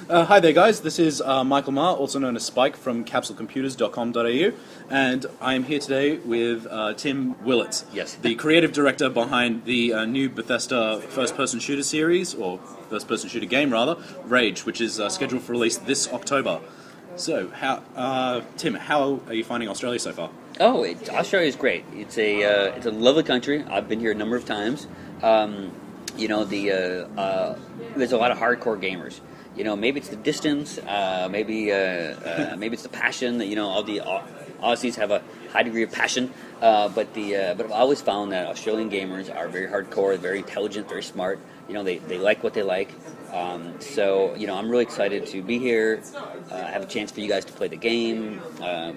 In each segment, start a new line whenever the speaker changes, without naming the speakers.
Hi there, guys. This is Michael Ma, also known as Spike from capsulecomputers.com.au, and I am here today with Tim Willits,
Yes.
the creative director behind the new Bethesda first-person shooter series, or first-person shooter game, rather, Rage, which is scheduled for release this October. So, Tim, how are you finding Australia so far?
Oh, Australia is great. It's a lovely country. I've been here a number of times. There's a lot of hardcore gamers. Maybe it's the distance, maybe it's the passion. All the Aussies have a high degree of passion. But I've always found that Australian gamers are very hardcore, very intelligent, very smart. They like what they like. So I'm really excited to be here. Have a chance for you guys to play the game.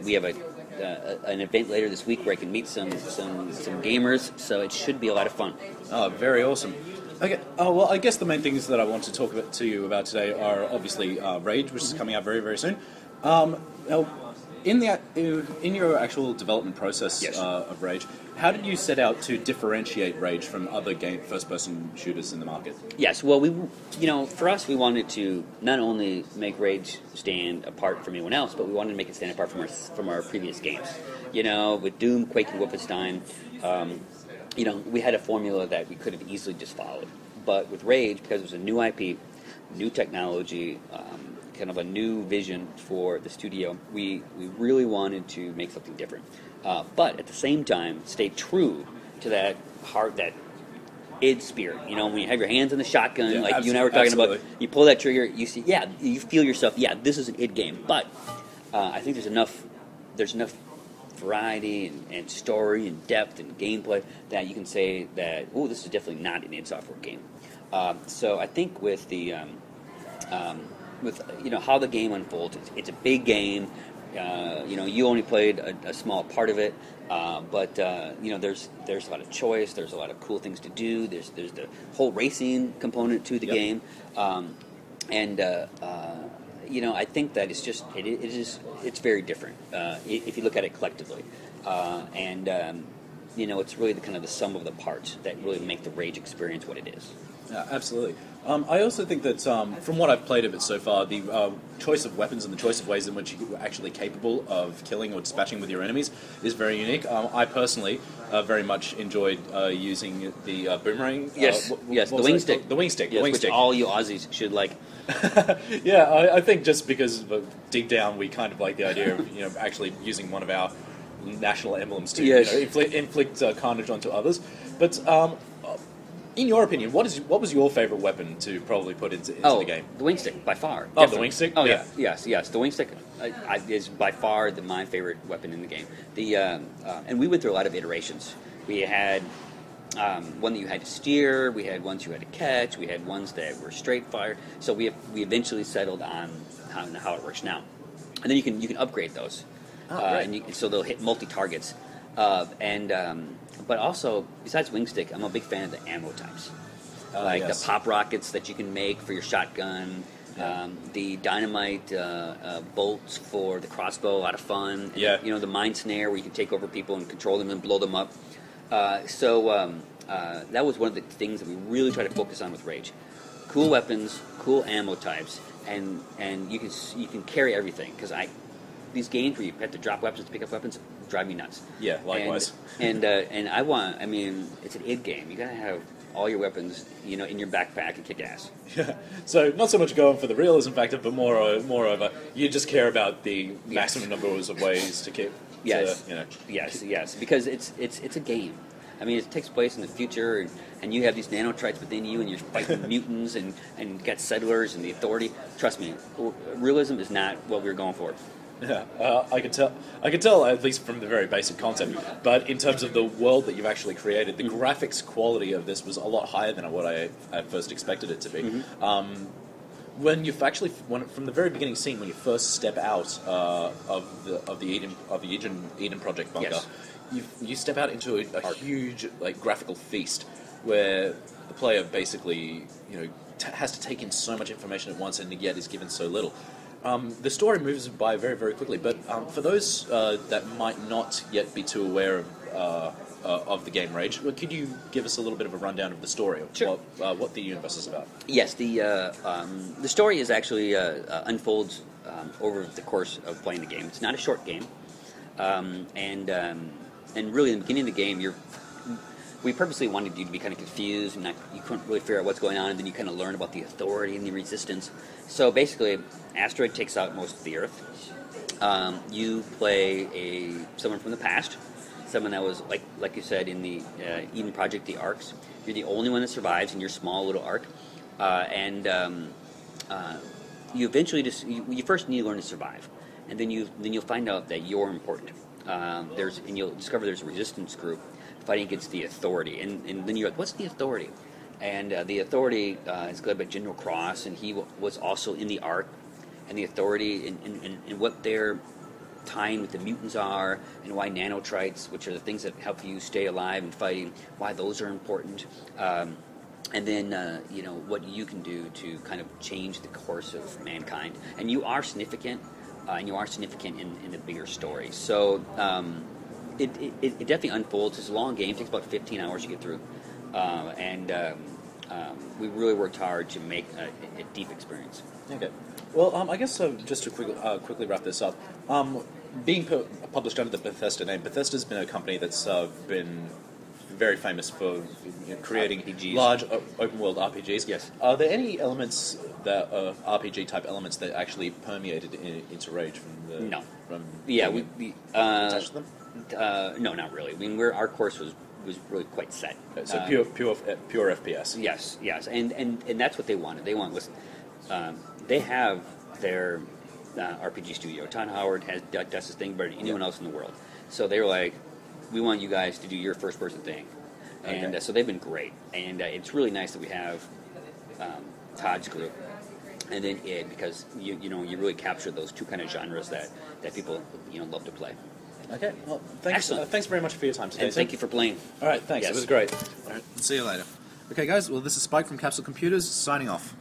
We have an event later this week where I can meet some gamers. So it should be a lot of fun.
Oh, very awesome. Okay. Oh, well, I guess the main things that I want to talk to you about today are obviously Rage, which is coming out very, very soon. Now, in your actual development process
Yes.
of Rage, how did you set out to differentiate Rage from other first-person shooters in the market?
Yes, well, for us, we wanted to not only make Rage stand apart from anyone else, but we wanted to make it stand apart from our previous games. With Doom, Quake, and Wolfenstein, we had a formula that we could have easily just followed. But with Rage, because it was a new IP, new technology, kind of a new vision for the studio, we really wanted to make something different. But at the same time, stay true to that id spirit. When you have your hands on the shotgun, like you and I were talking about, you pull that trigger, you see, you feel yourself, this is an id game. But I think there's enough variety and story and depth and gameplay that you can say that, this is definitely not an id Software game. So I think with the how the game unfolds, it's a big game. You only played a small part of it, but there's a lot of choice. There's a lot of cool things to do. There's the whole racing component to the game, I think that it's very different if you look at it collectively, it's really the sum of the parts that really make the Rage experience what it is.
Absolutely. I also think that from what I've played of it so far, the choice of weapons and the choice of ways in which you're actually capable of killing or dispatching with your enemies is very unique. I personally very much enjoyed using the boomerang.
The wing stick.
The wing stick.
Yes,
the wing
which
stick.
all you Aussies should like.
I think just because deep down we kind of like the idea of actually using one of our national emblems to inflict carnage onto others. But in your opinion, what was your favorite weapon to probably put into the game?
The wing stick, by far.
Oh, definitely. The wing stick?
Oh, yeah. Yes. The wing stick is by far my favorite weapon in the game. And we went through a lot of iterations. We had one that you had to steer. We had ones you had to catch. We had ones that were straight fire. So we eventually settled on how it works now. And then you can upgrade those.
Right.
So they'll hit multi-targets. But also, besides wing stick, I'm a big fan of the ammo types. The pop rockets that you can make for your shotgun, the dynamite bolts for the crossbow, a lot of fun. And, the mine snare where you can take over people and control them and blow them up. That was one of the things that we really try to focus on with Rage. Cool weapons, cool ammo types, and you can carry everything, because these games where you have to drop weapons to pick up weapons drive me nuts.
Yeah, likewise.
And it's an id game. You gotta have all your weapons, in your backpack and kick ass.
Yeah. So not so much going for the realism factor, but moreover, you just care about the maximum numbers of ways to keep.
Yes. Yes. Because it's a game. I mean, it takes place in the future, and you have these nanotrites within you, and you're fighting mutants and got settlers and the authority. Trust me, realism is not what we were going for.
Yeah, I could tell at least from the very basic concept. But in terms of the world that you've actually created, the graphics quality of this was a lot higher than what I at first expected it to be. Mm-hmm. When from the very beginning scene, when you first step out of the Eden Project bunker, you step out into a huge graphical feast where the player basically has to take in so much information at once, and yet is given so little. The story moves by very, very quickly, but for those that might not yet be too aware of the game Rage. Well, could you give us a little bit of a rundown of the story of
Sure.
what the universe is about?
Yes, the story is actually unfolds over the course of playing the game. It's not a short game, and really in the beginning of the game, we purposely wanted you to be kind of confused and you couldn't really figure out what's going on, and then you kind of learn about the Authority and the Resistance. So basically, asteroid takes out most of the Earth. You play someone from the past, someone that was like you said in the Eden Project, the Arcs. You're the only one that survives in your small little arc, and you eventually you first need to learn to survive, and then you'll find out that you're important. And you'll discover there's a resistance group fighting against the Authority, and then you're like, what's the Authority? And the Authority is led by General Cross, and he was also in the Arc, and the Authority and what their tying with the mutants are, and why nanotrites, which are the things that help you stay alive and fighting, why those are important, and then what you can do to kind of change the course of mankind. And you are significant, in the bigger story. So it definitely unfolds. It's a long game. It takes about 15 hours to get through, and we really worked hard to make a deep experience.
Okay. Well, I guess just to quickly wrap this up, being published under the Bethesda name, Bethesda's been a company that's been very famous for creating
RPGs.
Large open-world RPGs.
Yes.
Are there any elements that RPG-type elements that actually permeated into Rage from the?
No.
From
Yeah, we
attached to them?
No, not really. I mean, our course was really quite set.
Okay, so pure FPS.
Yes, and that's what they wanted. They want, listen, they have their RPG studio. Todd Howard does his thing better than anyone else in the world. So they were like, we want you guys to do your first-person thing. And
Okay.
so they've been great. And it's really nice that we have Todd's group and then id, because you really capture those two kind of genres that people love to play.
Okay. Well, thanks.
Excellent.
Thanks very much for your time today.
And thank you for playing.
All right. Thanks.
Yes.
It was great. All right. See you later. Okay, guys. Well, this is Spike from Capsule Computers signing off.